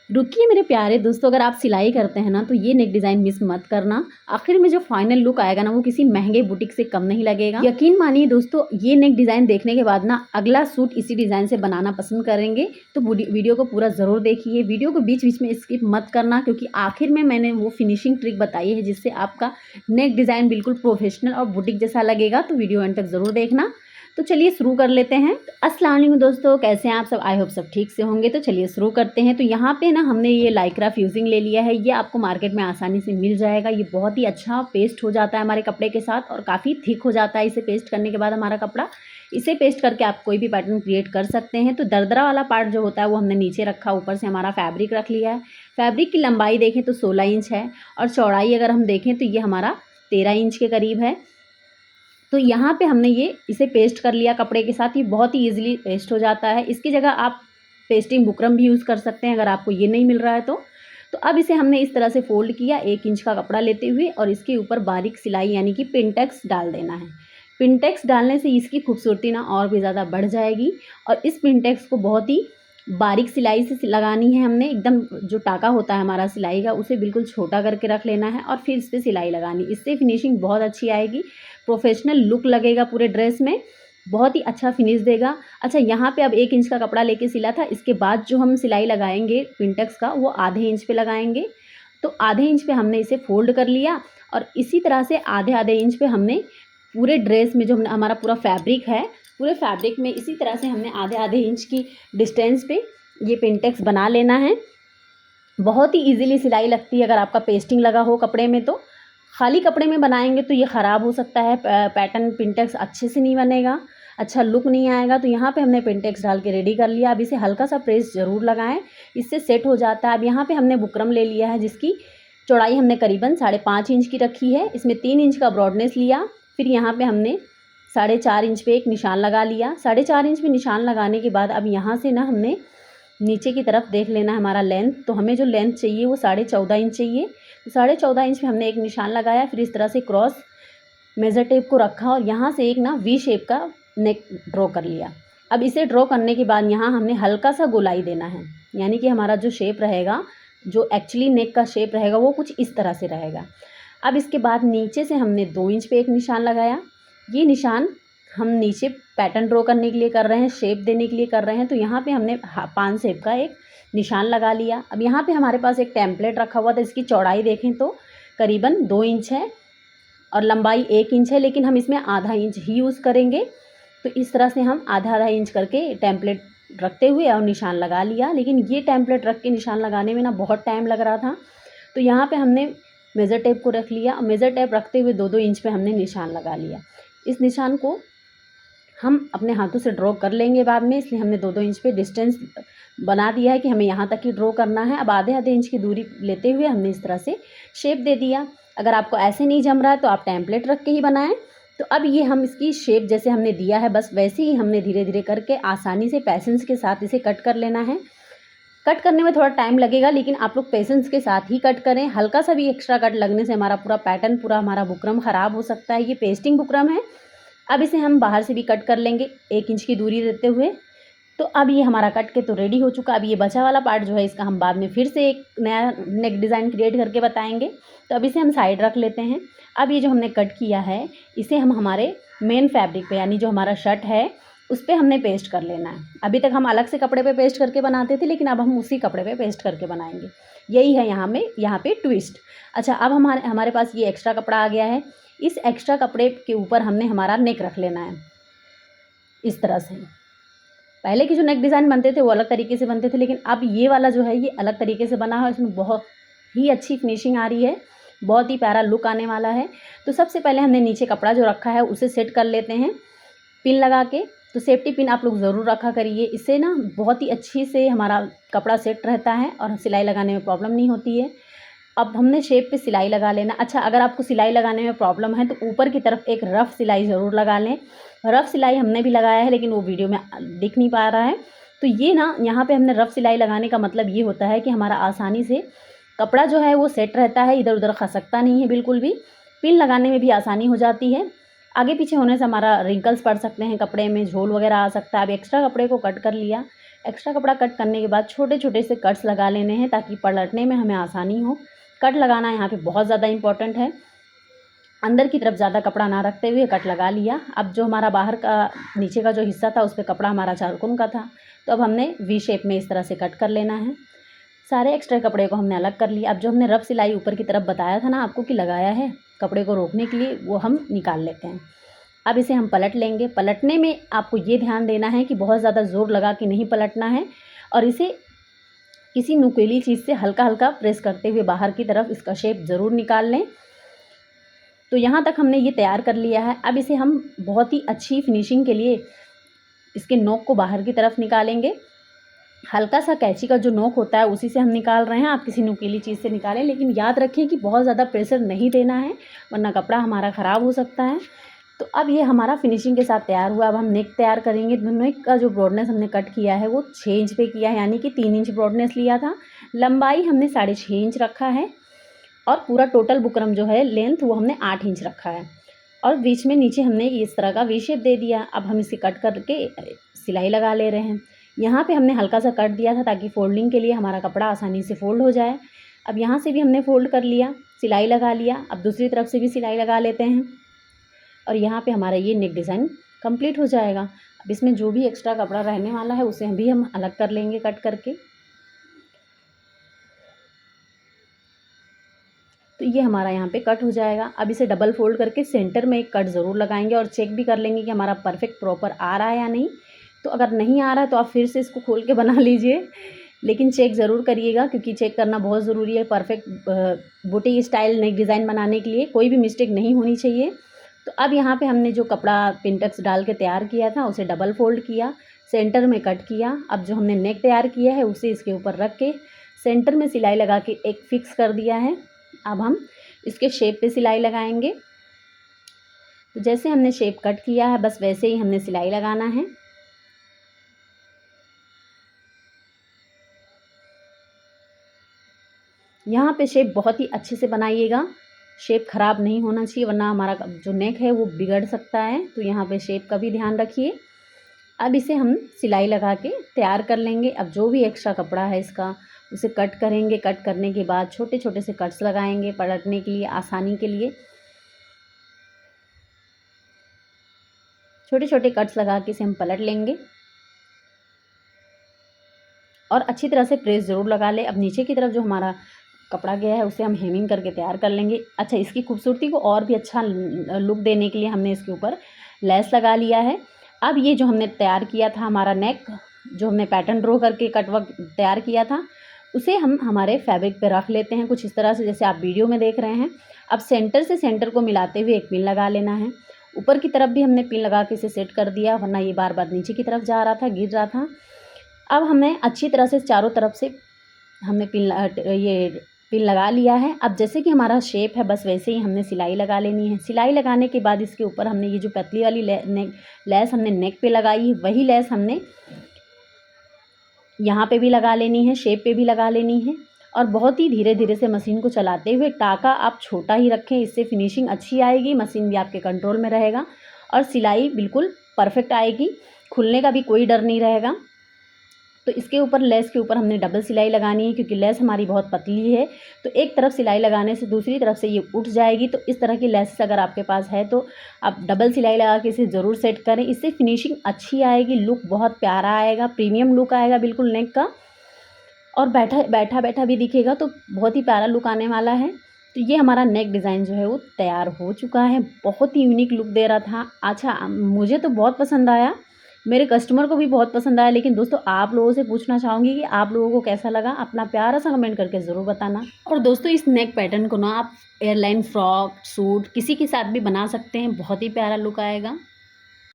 रुकिए मेरे प्यारे दोस्तों, अगर आप सिलाई करते हैं ना तो ये नेक डिज़ाइन मिस मत करना। आखिर में जो फाइनल लुक आएगा ना वो किसी महंगे बुटीक से कम नहीं लगेगा। यकीन मानिए दोस्तों, ये नेक डिज़ाइन देखने के बाद ना अगला सूट इसी डिज़ाइन से बनाना पसंद करेंगे। तो वीडियो को पूरा ज़रूर देखिए, वीडियो को बीच बीच में स्किप मत करना, क्योंकि आखिर में मैंने वो फिनिशिंग ट्रिक बताई है जिससे आपका नेक डिज़ाइन बिल्कुल प्रोफेशनल और बुटीक जैसा लगेगा। तो वीडियो एंड तक ज़रूर देखना। तो चलिए शुरू कर लेते हैं। अस्सलाम वालेकुम दोस्तों, कैसे हैं आप सब? आई होप सब ठीक से होंगे। तो चलिए शुरू करते हैं। तो यहाँ पे ना हमने ये लाइक्रा फ्यूजिंग ले लिया है। ये आपको मार्केट में आसानी से मिल जाएगा। ये बहुत ही अच्छा पेस्ट हो जाता है हमारे कपड़े के साथ और काफ़ी थिक हो जाता है इसे पेस्ट करने के बाद हमारा कपड़ा। इसे पेस्ट करके आप कोई भी पैटर्न क्रिएट कर सकते हैं। तो दरदरा वाला पार्ट जो होता है वो हमने नीचे रखा, ऊपर से हमारा फैब्रिक रख लिया है। फैब्रिक की लंबाई देखें तो 16 इंच है और चौड़ाई अगर हम देखें तो ये हमारा 13 इंच के करीब है। तो यहाँ पे हमने इसे पेस्ट कर लिया कपड़े के साथ। ये बहुत ही ईजिली पेस्ट हो जाता है। इसकी जगह आप पेस्टिंग बुकरम भी यूज़ कर सकते हैं अगर आपको ये नहीं मिल रहा है तो अब इसे हमने इस तरह से फोल्ड किया 1 इंच का कपड़ा लेते हुए और इसके ऊपर बारीक सिलाई यानी कि पिनटेक्स डाल देना है। पिनटेक्स डालने से इसकी खूबसूरती ना और भी ज़्यादा बढ़ जाएगी। और इस पिनटेक्स को बहुत ही बारीक सिलाई से लगानी है हमने। एकदम जो टाका होता है हमारा सिलाई का उसे बिल्कुल छोटा करके रख लेना है और फिर इस पर सिलाई लगानी। इससे फिनिशिंग बहुत अच्छी आएगी, प्रोफेशनल लुक लगेगा पूरे ड्रेस में, बहुत ही अच्छा फिनिश देगा। अच्छा, यहाँ पे अब 1 इंच का कपड़ा लेके सिला था। इसके बाद जो हम सिलाई लगाएंगे पिनटेक्स का वो आधे इंच पे लगाएंगे। तो आधे इंच पे हमने इसे फोल्ड कर लिया और इसी तरह से आधे आधे इंच पे हमने पूरे ड्रेस में जो हमारा पूरा फैब्रिक है, पूरे फैब्रिक में इसी तरह से हमने आधे आधे इंच की डिस्टेंस पे ये पिनटेक्स बना लेना है। बहुत ही इजीली सिलाई लगती है अगर आपका पेस्टिंग लगा हो कपड़े में। तो खाली कपड़े में बनाएंगे तो ये ख़राब हो सकता है, पैटर्न पिनटेक्स अच्छे से नहीं बनेगा, अच्छा लुक नहीं आएगा। तो यहाँ पे हमने पिनटेक्स डाल के रेडी कर लिया। अब इसे हल्का सा प्रेस ज़रूर लगाएं, इससे सेट हो जाता है। अब यहाँ पे हमने बुकरम ले लिया है जिसकी चौड़ाई हमने करीबन 5.5 इंच की रखी है। इसमें 3 इंच का ब्रॉडनेस लिया। फिर यहाँ पे हमने 4.5 इंच पे एक निशान लगा लिया। 4.5 इंच पे निशान लगाने के बाद अब यहाँ से ना हमने नीचे की तरफ देख लेना है हमारा लेंथ। तो हमें जो लेंथ चाहिए वो 14.5 इंच चाहिए। तो 14.5 इंच पे हमने एक निशान लगाया। फिर इस तरह से क्रॉस मेज़र टेप को रखा और यहाँ से एक ना वी शेप का नेक ड्रॉ कर लिया। अब इसे ड्रॉ करने के बाद यहाँ हमने हल्का सा गोलाई देना है, यानी कि हमारा जो शेप रहेगा, जो एक्चुअली नेक का शेप रहेगा वो कुछ इस तरह से रहेगा। अब इसके बाद नीचे से हमने 2 इंच पे एक निशान लगाया। ये निशान हम नीचे पैटर्न ड्रॉ करने के लिए कर रहे हैं, शेप देने के लिए कर रहे हैं। तो यहाँ पे हमने 5 शेप का एक निशान लगा लिया। अब यहाँ पे हमारे पास एक टेम्पलेट रखा हुआ था। इसकी चौड़ाई देखें तो करीबन 2 इंच है और लंबाई 1 इंच है, लेकिन हम इसमें आधा इंच ही यूज़ करेंगे। तो इस तरह से हम आधा आधा इंच करके टेम्पलेट रखते हुए और निशान लगा लिया। लेकिन ये टेम्पलेट रख के निशान लगाने में ना बहुत टाइम लग रहा था। तो यहाँ पे हमने मेज़र टेप को रख लिया और मेज़र टेप रखते हुए 2-2 इंच पे हमने निशान लगा लिया। इस निशान को हम अपने हाथों से ड्रॉ कर लेंगे बाद में, इसलिए हमने 2-2 इंच पे डिस्टेंस बना दिया है कि हमें यहाँ तक ही ड्रॉ करना है। अब आधे आधे इंच की दूरी लेते हुए हमने इस तरह से शेप दे दिया। अगर आपको ऐसे नहीं जम रहा है तो आप टेम्पलेट रख के ही बनाएं। तो अब ये हम इसकी शेप जैसे हमने दिया है बस वैसे ही हमने धीरे धीरे करके आसानी से पेशेंस के साथ इसे कट कर लेना है। कट करने में थोड़ा टाइम लगेगा, लेकिन आप लोग पेशेंस के साथ ही कट करें। हल्का सा भी एक्स्ट्रा कट लगने से हमारा पूरा पैटर्न, पूरा हमारा बुकरम ख़राब हो सकता है। ये पेस्टिंग बुकरम है। अब इसे हम बाहर से भी कट कर लेंगे 1 इंच की दूरी देते हुए। तो अब ये हमारा कट के तो रेडी हो चुका। अब ये बचा वाला पार्ट जो है इसका हम बाद में फिर से एक नया नेक डिज़ाइन क्रिएट करके बताएंगे। तो अब इसे हम साइड रख लेते हैं। अब ये जो हमने कट किया है इसे हम हमारे मेन फैब्रिक पे, यानी जो हमारा शर्ट है उस पर हमने पेस्ट कर लेना है। अभी तक हम अलग से कपड़े पे पेस्ट करके बनाते थे, लेकिन अब हम उसी कपड़े पे पेस्ट करके बनाएंगे। यही है यहाँ पे ट्विस्ट। अच्छा, अब हमारे पास ये एक्स्ट्रा कपड़ा आ गया है। इस एक्स्ट्रा कपड़े के ऊपर हमने हमारा नेक रख लेना है इस तरह से। पहले के जो नेक डिज़ाइन बनते थे वो अलग तरीके से बनते थे, लेकिन अब ये वाला जो है ये अलग तरीके से बना है। इसमें बहुत ही अच्छी फिनिशिंग आ रही है, बहुत ही प्यारा लुक आने वाला है। तो सबसे पहले हमने नीचे कपड़ा जो रखा है उसे सेट कर लेते हैं पिन लगा के। तो सेफ्टी पिन आप लोग ज़रूर रखा करिए, इससे ना बहुत ही अच्छी से हमारा कपड़ा सेट रहता है और सिलाई लगाने में प्रॉब्लम नहीं होती है। अब हमने शेप पे सिलाई लगा लेना। अच्छा, अगर आपको सिलाई लगाने में प्रॉब्लम है तो ऊपर की तरफ एक रफ़ सिलाई ज़रूर लगा लें। रफ़ सिलाई हमने भी लगाया है, लेकिन वो वीडियो में दिख नहीं पा रहा है। तो ये ना यहाँ पे हमने रफ़ सिलाई लगाने का मतलब ये होता है कि हमारा आसानी से कपड़ा जो है वो सेट रहता है, इधर उधर खसकता नहीं है बिल्कुल भी। पिन लगाने में भी आसानी हो जाती है। आगे पीछे होने से हमारा रिंकल्स पड़ सकते हैं कपड़े में, झोल वगैरह आ सकता है। अब एक्स्ट्रा कपड़े को कट कर लिया। एक्स्ट्रा कपड़ा कट करने के बाद छोटे छोटे से कट्स लगा लेने हैं ताकि पलटने में हमें आसानी हो। कट लगाना यहाँ पे बहुत ज़्यादा इम्पॉर्टेंट है। अंदर की तरफ ज़्यादा कपड़ा ना रखते हुए कट लगा लिया। अब जो हमारा बाहर का नीचे का जो हिस्सा था उस पर कपड़ा हमारा चारकोन का था, तो अब हमने वी शेप में इस तरह से कट कर लेना है। सारे एक्स्ट्रा कपड़े को हमने अलग कर लिया। अब जो हमने रफ सिलाई ऊपर की तरफ बताया था ना आपको कि लगाया है कपड़े को रोकने के लिए, वो हम निकाल लेते हैं। अब इसे हम पलट लेंगे। पलटने में आपको ये ध्यान देना है कि बहुत ज़्यादा ज़ोर लगा के नहीं पलटना है और इसे किसी नुकीली चीज़ से हल्का हल्का प्रेस करते हुए बाहर की तरफ इसका शेप ज़रूर निकाल लें। तो यहाँ तक हमने ये तैयार कर लिया है। अब इसे हम बहुत ही अच्छी फिनिशिंग के लिए इसके नोक को बाहर की तरफ निकालेंगे। हल्का सा कैंची का जो नोक होता है उसी से हम निकाल रहे हैं, आप किसी नुकीली चीज़ से निकालें, लेकिन याद रखें कि बहुत ज़्यादा प्रेशर नहीं देना है वरना कपड़ा हमारा ख़राब हो सकता है। तो अब ये हमारा फिनिशिंग के साथ तैयार हुआ। अब हम नेक तैयार करेंगे। नेक का जो ब्रॉडनेस हमने कट किया है वो 6 इंच पे किया है, यानी कि 3 इंच ब्रॉडनेस लिया था। लंबाई हमने 6.5 इंच रखा है और पूरा टोटल बुकरम जो है लेंथ वो हमने 8 इंच रखा है और बीच में नीचे हमने इस तरह का वी शेप दे दिया। अब हम इसे कट करके सिलाई लगा ले रहे हैं। यहाँ पे हमने हल्का सा कट दिया था ताकि फोल्डिंग के लिए हमारा कपड़ा आसानी से फोल्ड हो जाए। अब यहाँ से भी हमने फोल्ड कर लिया, सिलाई लगा लिया। अब दूसरी तरफ से भी सिलाई लगा लेते हैं और यहाँ पे हमारा ये नेक डिज़ाइन कंप्लीट हो जाएगा। अब इसमें जो भी एक्स्ट्रा कपड़ा रहने वाला है उसे भी हम अलग कर लेंगे कट करके। तो ये हमारा यहाँ पे कट हो जाएगा। अब इसे डबल फोल्ड करके सेंटर में एक कट ज़रूर लगाएंगे और चेक भी कर लेंगे कि हमारा परफेक्ट प्रॉपर आ रहा है या नहीं। तो अगर नहीं आ रहा है तो आप फिर से इसको खोल के बना लीजिए, लेकिन चेक ज़रूर करिएगा क्योंकि चेक करना बहुत ज़रूरी है परफेक्ट बुटीक स्टाइल नेक डिज़ाइन बनाने के लिए। कोई भी मिस्टेक नहीं होनी चाहिए। तो अब यहाँ पे हमने जो कपड़ा पिंटेक्स डाल के तैयार किया था उसे डबल फोल्ड किया, सेंटर में कट किया। अब जो हमने नेक तैयार किया है उसे इसके ऊपर रख के सेंटर में सिलाई लगा के एक फिक्स कर दिया है। अब हम इसके शेप पे सिलाई लगाएंगे। तो जैसे हमने शेप कट किया है बस वैसे ही हमने सिलाई लगाना है। यहाँ पे शेप बहुत ही अच्छे से बनाइएगा, शेप ख़राब नहीं होना चाहिए वरना हमारा जो नेक है वो बिगड़ सकता है। तो यहाँ पे शेप का भी ध्यान रखिए। अब इसे हम सिलाई लगा के तैयार कर लेंगे। अब जो भी एक्स्ट्रा कपड़ा है इसका उसे कट करेंगे। कट करने के बाद छोटे छोटे से कट्स लगाएंगे पलटने के लिए, आसानी के लिए। छोटे छोटे कट्स लगा के इसे हम पलट लेंगे और अच्छी तरह से प्रेस ज़रूर लगा ले। अब नीचे की तरफ जो हमारा कपड़ा गया है उसे हम हेमिंग करके तैयार कर लेंगे। अच्छा, इसकी खूबसूरती को और भी अच्छा लुक देने के लिए हमने इसके ऊपर लेस लगा लिया है। अब ये जो हमने तैयार किया था हमारा नेक, जो हमने पैटर्न ड्रॉ करके कटवर्क तैयार किया था, उसे हम हमारे फैब्रिक पे रख लेते हैं कुछ इस तरह से जैसे आप वीडियो में देख रहे हैं। अब सेंटर से सेंटर को मिलाते हुए एक पिन लगा लेना है। ऊपर की तरफ भी हमने पिन लगा के इसे सेट कर दिया वरना ये बार बार नीचे की तरफ जा रहा था, गिर रहा था। अब हमने अच्छी तरह से चारों तरफ से हमने पिन लगा लिया है। अब जैसे कि हमारा शेप है बस वैसे ही हमने सिलाई लगा लेनी है। सिलाई लगाने के बाद इसके ऊपर हमने ये जो पतली वाली लेस हमने नेक पे लगाई, वही लेस हमने यहाँ पे भी लगा लेनी है, शेप पे भी लगा लेनी है। और बहुत ही धीरे धीरे से मशीन को चलाते हुए, टाका आप छोटा ही रखें, इससे फिनिशिंग अच्छी आएगी, मशीन भी आपके कंट्रोल में रहेगा और सिलाई बिल्कुल परफेक्ट आएगी, खुलने का भी कोई डर नहीं रहेगा। तो इसके ऊपर लेस के ऊपर हमने डबल सिलाई लगानी है क्योंकि लेस हमारी बहुत पतली है। तो एक तरफ सिलाई लगाने से दूसरी तरफ से ये उठ जाएगी। तो इस तरह की लेस अगर आपके पास है तो आप डबल सिलाई लगा के इसे ज़रूर सेट करें, इससे फिनिशिंग अच्छी आएगी, लुक बहुत प्यारा आएगा, प्रीमियम लुक आएगा बिल्कुल नेक का, और बैठा बैठा भी दिखेगा तो बहुत ही प्यारा लुक आने वाला है। तो ये हमारा नेक डिज़ाइन जो है वो तैयार हो चुका है। बहुत ही यूनिक लुक दे रहा था। अच्छा, मुझे तो बहुत पसंद आया, मेरे कस्टमर को भी बहुत पसंद आया। लेकिन दोस्तों आप लोगों से पूछना चाहूँगी कि आप लोगों को कैसा लगा, अपना प्यारा सा कमेंट करके ज़रूर बताना। और दोस्तों इस नेक पैटर्न को ना आप एयरलाइन फ्रॉक, सूट किसी के साथ भी बना सकते हैं, बहुत ही प्यारा लुक आएगा।